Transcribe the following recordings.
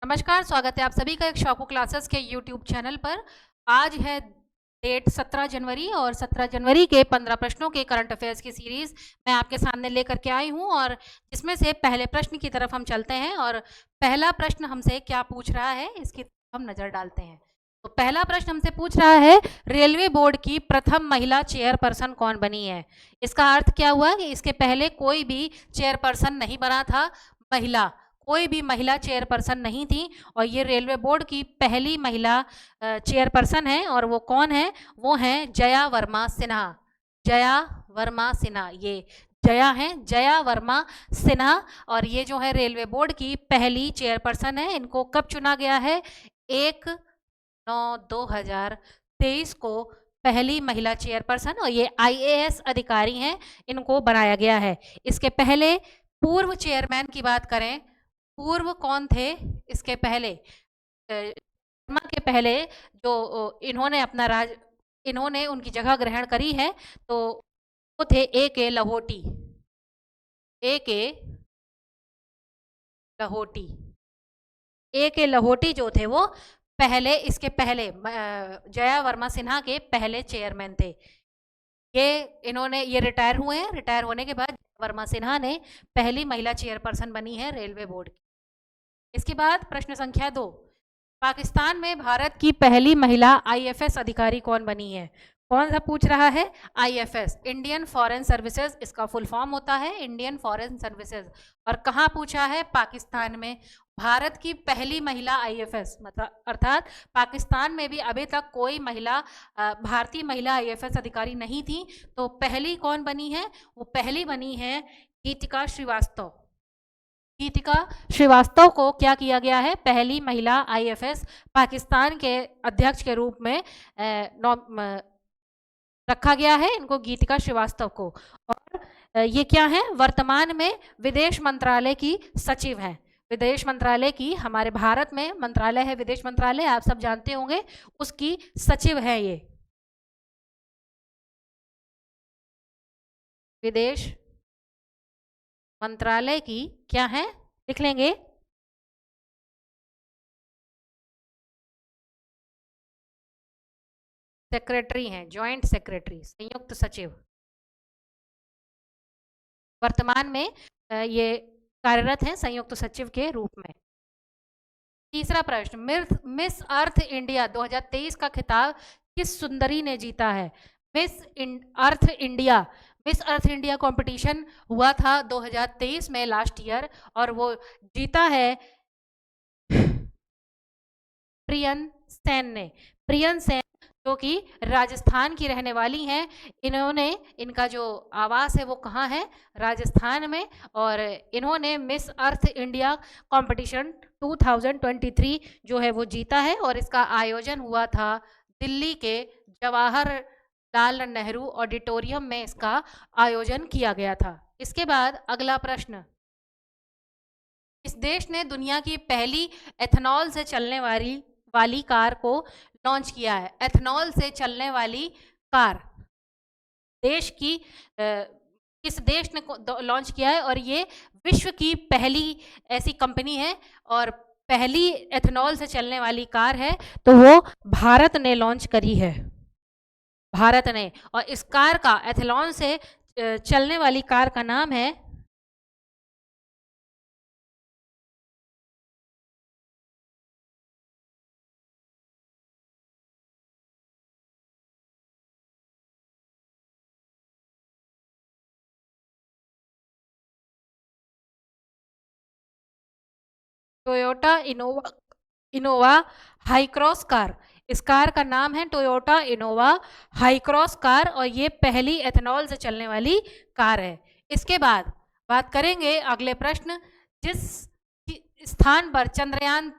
नमस्कार, स्वागत है आप सभी का एक शॉको क्लासेस के यूट्यूब चैनल पर। आज है डेट 17 जनवरी और 17 जनवरी के 15 प्रश्नों के करंट अफेयर्स की सीरीज मैं आपके सामने लेकर के आई हूं और जिसमें से पहले प्रश्न की तरफ हम चलते हैं और पहला प्रश्न हमसे क्या पूछ रहा है इसकी तरफ हम नजर डालते हैं। तो पहला प्रश्न हमसे पूछ रहा है, रेलवे बोर्ड की प्रथम महिला चेयरपर्सन कौन बनी है। इसका अर्थ क्या हुआ कि इसके पहले कोई भी चेयरपर्सन नहीं बना था, महिला कोई भी महिला चेयरपर्सन नहीं थी और ये रेलवे बोर्ड की पहली महिला चेयरपर्सन है। और वो कौन है? वो हैं जया वर्मा सिन्हा। जया वर्मा सिन्हा, ये जया हैं, जया वर्मा सिन्हा। और ये जो है रेलवे बोर्ड की पहली चेयरपर्सन है। इनको कब चुना गया है? 1/9/2023 को पहली महिला चेयरपर्सन, और ये IAS अधिकारी हैं, इनको बनाया गया है। इसके पहले पूर्व चेयरमैन की बात करें, पूर्व कौन थे इसके पहले? के पहले जो इन्होंने उनकी जगह ग्रहण करी है तो वो थे A.K. Lahoti. A.K. Lahoti, A.K. Lahoti जो थे वो पहले, इसके पहले जया वर्मा सिन्हा के पहले चेयरमैन थे। ये रिटायर हुए हैं। रिटायर होने के बाद वर्मा सिन्हा ने पहली महिला चेयरपर्सन बनी है रेलवे बोर्ड की। इसके बाद प्रश्न संख्या 2, पाकिस्तान में भारत की पहली महिला IFS अधिकारी कौन बनी है? कौन सा पूछ रहा है? IFS, इंडियन फॉरेन सर्विसेज, इसका फुल फॉर्म होता है इंडियन फॉरेन सर्विसेज। और कहाँ पूछा है? पाकिस्तान में। भारत की पहली महिला IFS, मतलब अर्थात पाकिस्तान में भी अभी तक कोई महिला भारतीय महिला IFS अधिकारी नहीं थी। तो पहली कौन बनी है? वो पहली बनी है गीतिका श्रीवास्तव। गीतिका श्रीवास्तव को क्या किया गया है? पहली महिला IFS पाकिस्तान के अध्यक्ष के रूप में रखा गया है, इनको गीतिका श्रीवास्तव को। और ये क्या है? वर्तमान में विदेश मंत्रालय की सचिव हैं। विदेश मंत्रालय की, हमारे भारत में मंत्रालय है विदेश मंत्रालय, आप सब जानते होंगे, उसकी सचिव है ये। विदेश मंत्रालय की क्या है? लिख लेंगे, सेक्रेटरी हैं, जॉइंट सेक्रेटरी, संयुक्त सचिव। वर्तमान में ये कार्यरत हैं संयुक्त सचिव के रूप में। तीसरा प्रश्न, मिस अर्थ इंडिया 2023 का खिताब किस सुंदरी ने जीता है? मिस अर्थ इंडिया कंपटीशन हुआ था 2023 में, लास्ट ईयर, और वो जीता है प्रियन सेन ने। प्रियन सेन जो कि राजस्थान की रहने वाली हैं, इनका जो आवास है वो कहाँ है? राजस्थान में। और इन्होंने मिस अर्थ इंडिया कंपटीशन 2023 जो है वो जीता है और इसका आयोजन हुआ था दिल्ली के जवाहरलाल नेहरू ऑडिटोरियम में, इसका आयोजन किया गया था। इसके बाद अगला प्रश्न, इस देश ने दुनिया की पहली एथेनॉल से चलने वाली कार को लॉन्च किया है। एथेनॉल से चलने वाली कार किस देश ने लॉन्च किया है? और ये विश्व की पहली ऐसी कंपनी है और पहली एथेनॉल से चलने वाली कार है, तो वो भारत ने लॉन्च करी है, भारत ने। और इस कार का, एथेनॉल से चलने वाली कार का नाम है टोयोटा इनोवा हाईक्रॉस कार। इस कार का नाम है टोयोटा इनोवा हाईक्रॉस कार और ये पहली एथेनॉल से चलने वाली कार है। इसके बाद बात करेंगे अगले प्रश्न, जिस स्थान पर चंद्रयान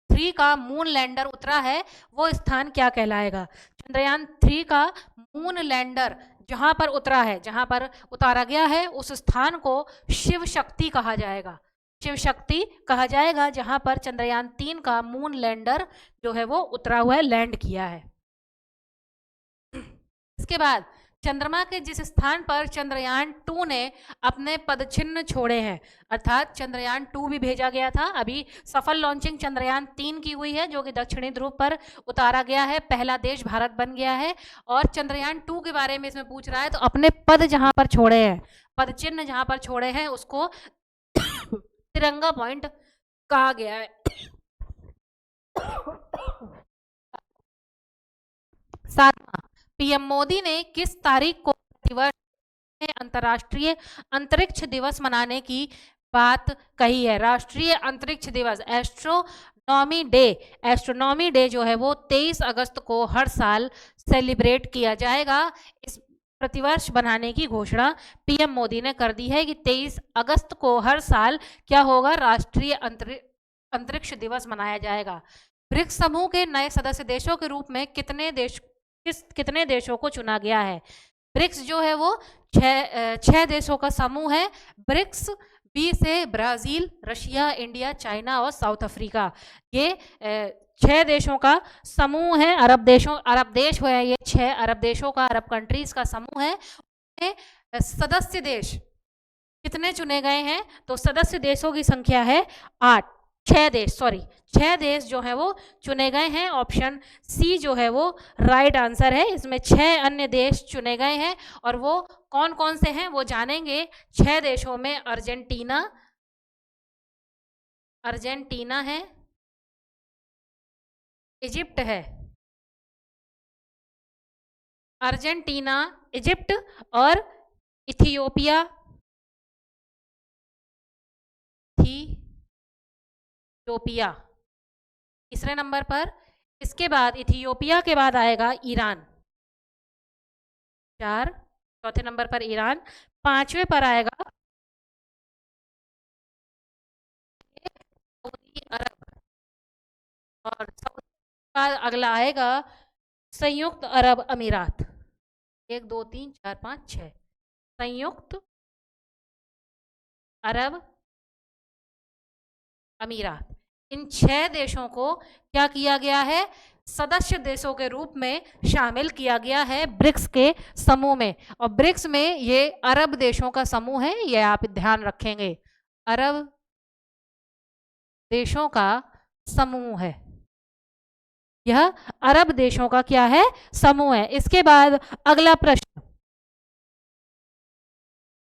3 का मून लैंडर उतरा है वो स्थान क्या कहलाएगा? चंद्रयान 3 का मून लैंडर जहां पर उतरा है, जहां पर उतारा गया है, उस स्थान को शिव शक्ति कहा जाएगा। शिव शक्ति कहा जाएगा जहां पर चंद्रयान 3 का मून लैंडर जो है वो उतरा हुआ है, लैंड किया है। इसके बाद चंद्रमा के जिस स्थान पर चंद्रयान 2 ने अपने पदचिन्ह छोड़े हैं, अर्थात चंद्रयान 2 भी भेजा गया था, अभी सफल लॉन्चिंग चंद्रयान 3 की हुई है जो कि दक्षिणी ध्रुव पर उतारा गया है, पहला देश भारत बन गया है। और चंद्रयान 2 के बारे में इसमें पूछ रहा है, तो अपने पद जहां पर छोड़े हैं, पद चिन्ह जहां पर छोड़े हैं, उसको तिरंगा पॉइंट कहा गया है। सातवां, पीएम मोदी ने किस तारीख को प्रतिवर्ष अंतर्राष्ट्रीय अंतरिक्ष दिवस मनाने की बात कही है? राष्ट्रीय अंतरिक्ष दिवस, एस्ट्रोनॉमी डे जो है वो 23 अगस्त को हर साल सेलिब्रेट किया जाएगा। इस प्रतिवर्ष बनाने की घोषणा पीएम मोदी ने कर दी है कि 23 अगस्त को हर साल क्या होगा, राष्ट्रीय अंतरिक्ष दिवस मनाया जाएगा। ब्रिक्स समूह के नए सदस्य देशों के रूप में कितने देशों को चुना गया है? ब्रिक्स जो है वो छह देशों का समूह है। ब्रिक्स बी से ब्राजील, रशिया, इंडिया, चाइना और साउथ अफ्रीका, ये 6 देशों का समूह है। अरब देश है ये 6 अरब देशों का, अरब कंट्रीज का समूह है। सदस्य देश कितने चुने गए हैं? तो सदस्य देशों की संख्या है 8। 6 देश जो है वो चुने गए हैं। ऑप्शन सी जो है वो राइट आंसर है। इसमें 6 अन्य देश चुने गए हैं और वो कौन कौन से हैं वो जानेंगे। 6 देशों में अर्जेंटीना है, इजिप्ट है, अर्जेंटीना, इजिप्ट और इथियोपिया तीसरे नंबर पर। इसके बाद इथियोपिया के बाद आएगा ईरान, 4। चौथे नंबर पर ईरान, 5वें पर आएगा सऊदी अरब और बाद अगला आएगा संयुक्त अरब अमीरात। 1 2 3 4 5 6 संयुक्त अरब अमीरात। इन 6 देशों को क्या किया गया है? सदस्य देशों के रूप में शामिल किया गया है ब्रिक्स के समूह में। और ब्रिक्स में ये अरब देशों का समूह है, ये आप ध्यान रखेंगे, अरब देशों का समूह है। यह अरब देशों का क्या है? समूह है। इसके बाद अगला प्रश्न,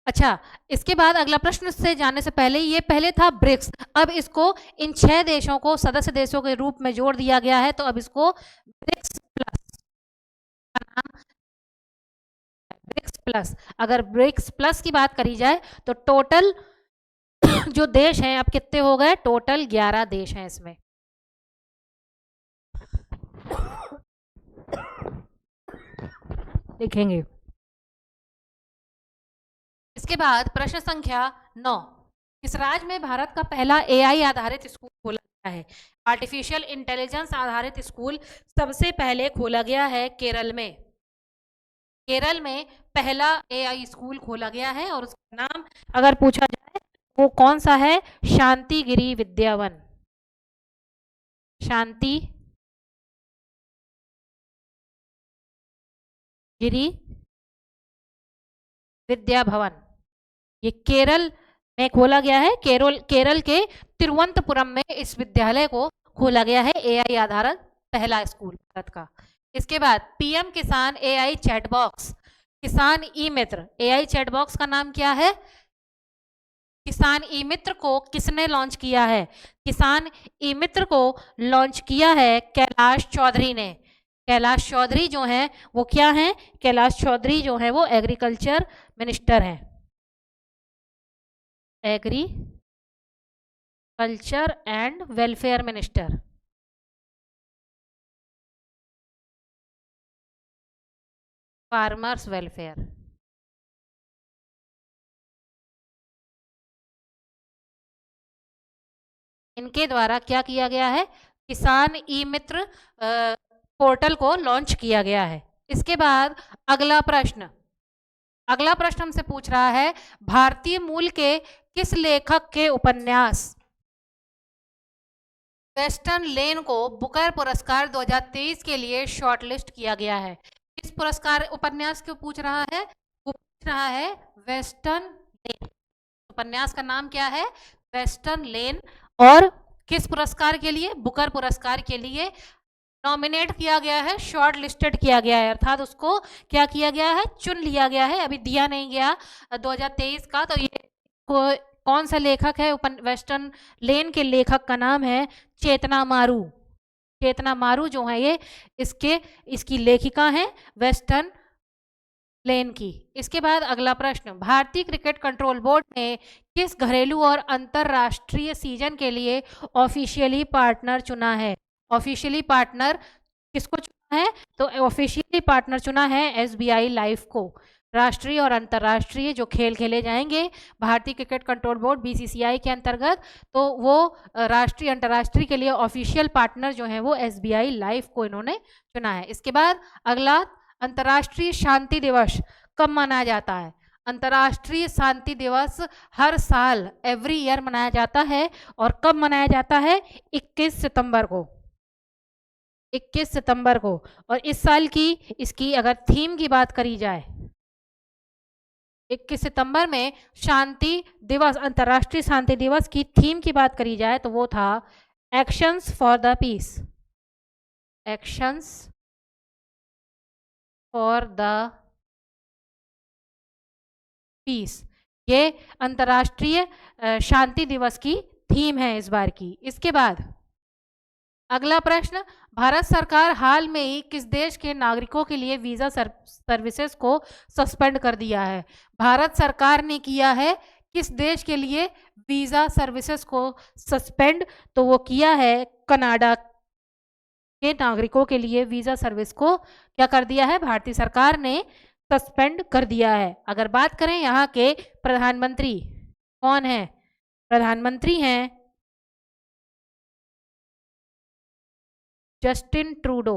अच्छा इसके बाद अगला प्रश्न से जाने से पहले, ये पहले था ब्रिक्स, अब इसको इन 6 देशों को सदस्य देशों के रूप में जोड़ दिया गया है, तो अब इसको ब्रिक्स प्लस का नाम, ब्रिक्स प्लस। अगर ब्रिक्स प्लस की बात करी जाए तो टोटल जो देश हैं अब कितने हो गए? टोटल 11 देश हैं इसमें। लिखेंगे। इसके बाद प्रश्न संख्या 9, किस राज्य में भारत का पहला एआई आधारित स्कूल खोला गया है? आर्टिफिशियल इंटेलिजेंस आधारित स्कूल सबसे पहले खोला गया है केरल में। केरल में पहला एआई स्कूल खोला गया है और उसका नाम अगर पूछा जाए वो कौन सा है? शांतिगिरी विद्यावन, शांतिगिरी विद्या भवन, ये केरल में खोला गया है। केरल के तिरुवनंतपुरम में इस विद्यालय को खोला गया है, एआई आधारित पहला स्कूल भारत का। इसके बाद पीएम किसान एआई चैट बॉक्स, किसान ई मित्र, एआई चैट बॉक्स का नाम क्या है? किसान ई मित्र को किसने लॉन्च किया है? किसान ई मित्र को लॉन्च किया है कैलाश चौधरी ने। कैलाश चौधरी जो हैं वो क्या हैं? कैलाश चौधरी जो हैं वो एग्रीकल्चर मिनिस्टर हैं, agriculture and welfare minister. Farmers welfare. इनके द्वारा क्या किया गया है? किसान ई मित्र पोर्टल को लॉन्च किया गया है। इसके बाद अगला प्रश्न हमसे पूछ रहा है, भारतीय मूल के किस लेखक के उपन्यास वेस्टर्न लेन को बुकर पुरस्कार 2023 के लिए शॉर्टलिस्ट किया गया है? किस पुरस्कार उपन्यास को पूछ रहा है? वो पूछ रहा है वेस्टर्न लेन। उपन्यास का नाम क्या है? वेस्टर्न लेन। और किस पुरस्कार के लिए? बुकर पुरस्कार के लिए नॉमिनेट किया गया है, शॉर्ट लिस्टेड किया गया है, अर्थात उसको क्या किया गया है? चुन लिया गया है, अभी दिया नहीं गया 2023 का। तो ये कौन सा लेखक है? वेस्टर्न लेन के लेखक का नाम है चेतना मारू। चेतना मारू जो है ये इसकी लेखिका है वेस्टर्न लेन की। इसके बाद अगला प्रश्न, भारतीय क्रिकेट कंट्रोल बोर्ड ने किस घरेलू और अंतरराष्ट्रीय सीजन के लिए ऑफिशियली पार्टनर चुना है? ऑफिशियली पार्टनर किसको चुना है? तो ऑफिशियली पार्टनर चुना है SBI लाइफ को। राष्ट्रीय और अंतर्राष्ट्रीय जो खेल खेले जाएंगे भारतीय क्रिकेट कंट्रोल बोर्ड BCCI के अंतर्गत, तो वो राष्ट्रीय अंतर्राष्ट्रीय के लिए ऑफिशियल पार्टनर जो है वो SBI लाइफ को इन्होंने चुना है। इसके बाद अगला, अंतर्राष्ट्रीय शांति दिवस कब मनाया जाता है? अंतर्राष्ट्रीय शांति दिवस हर साल एवरी ईयर मनाया जाता है। और कब मनाया जाता है? 21 सितंबर को। 21 सितंबर को। और इस साल की इसकी अगर थीम की बात करी जाए, 21 सितंबर में शांति दिवस, अंतर्राष्ट्रीय शांति दिवस की थीम की बात करी जाए तो वो था actions for the peace. Actions for the peace, ये अंतर्राष्ट्रीय शांति दिवस की थीम है इस बार की। इसके बाद अगला प्रश्न, भारत सरकार हाल में ही किस देश के नागरिकों के लिए वीजा सर्विसेज को सस्पेंड कर दिया है? भारत सरकार ने किया है किस देश के लिए वीजा सर्विसेज को सस्पेंड? तो वो किया है कनाडा के नागरिकों के लिए वीजा सर्विस को क्या कर दिया है? भारतीय सरकार ने सस्पेंड कर दिया है। अगर बात करें यहाँ के प्रधानमंत्री, कौन है? प्रधानमंत्री हैं जस्टिन ट्रूडो।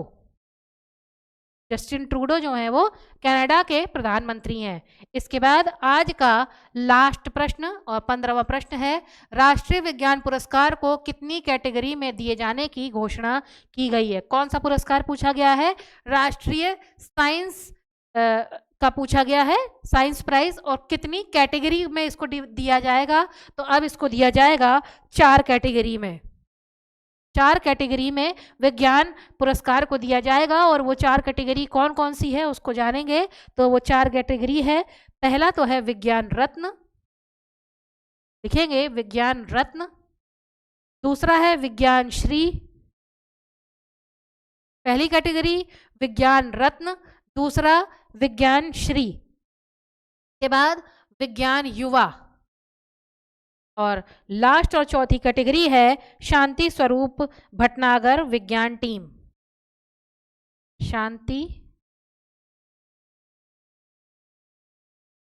जस्टिन ट्रूडो जो है वो कनाडा के प्रधानमंत्री हैं। इसके बाद आज का लास्ट प्रश्न और 15वां प्रश्न है, राष्ट्रीय विज्ञान पुरस्कार को कितनी कैटेगरी में दिए जाने की घोषणा की गई है? कौन सा पुरस्कार पूछा गया है? राष्ट्रीय साइंस का पूछा गया है, साइंस प्राइज। और कितनी कैटेगरी में इसको दिया जाएगा? तो अब इसको दिया जाएगा 4 कैटेगरी में। 4 कैटेगरी में विज्ञान पुरस्कार को दिया जाएगा। और वो 4 कैटेगरी कौन कौन सी है उसको जानेंगे। तो वो 4 कैटेगरी है, पहला तो है विज्ञान रत्न, लिखेंगे विज्ञान रत्न। दूसरा है विज्ञान श्री, पहली कैटेगरी विज्ञान रत्न, दूसरा विज्ञान श्री। के बाद विज्ञान युवा, और लास्ट और चौथी कैटेगरी है शांति स्वरूप भटनागर विज्ञान टीम। शांति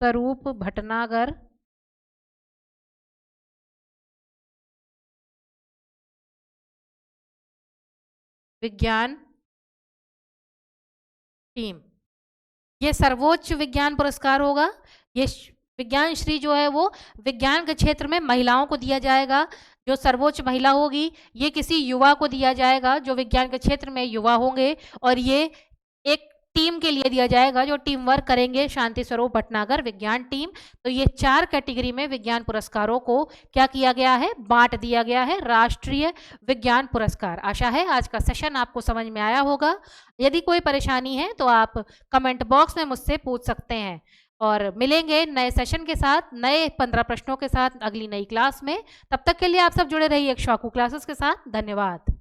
स्वरूप भटनागर विज्ञान टीम, ये सर्वोच्च विज्ञान पुरस्कार होगा। ये विज्ञान श्री जो है वो विज्ञान के क्षेत्र में महिलाओं को दिया जाएगा। जो सर्वोच्च महिला होगी ये किसी युवा को दिया जाएगा जो विज्ञान के क्षेत्र में युवा होंगे। और ये एक टीम के लिए दिया जाएगा जो टीम वर्क करेंगे, शांति स्वरूप भटनागर विज्ञान टीम। तो ये 4 कैटेगरी में विज्ञान पुरस्कारों को क्या किया गया है? बांट दिया गया है, राष्ट्रीय विज्ञान पुरस्कार। आशा है आज का सेशन आपको समझ में आया होगा। यदि कोई परेशानी है तो आप कमेंट बॉक्स में मुझसे पूछ सकते हैं। और मिलेंगे नए सेशन के साथ, नए 15 प्रश्नों के साथ अगली नई क्लास में। तब तक के लिए आप सब जुड़े रहिए इक्ष्वाकु क्लासेस के साथ। धन्यवाद।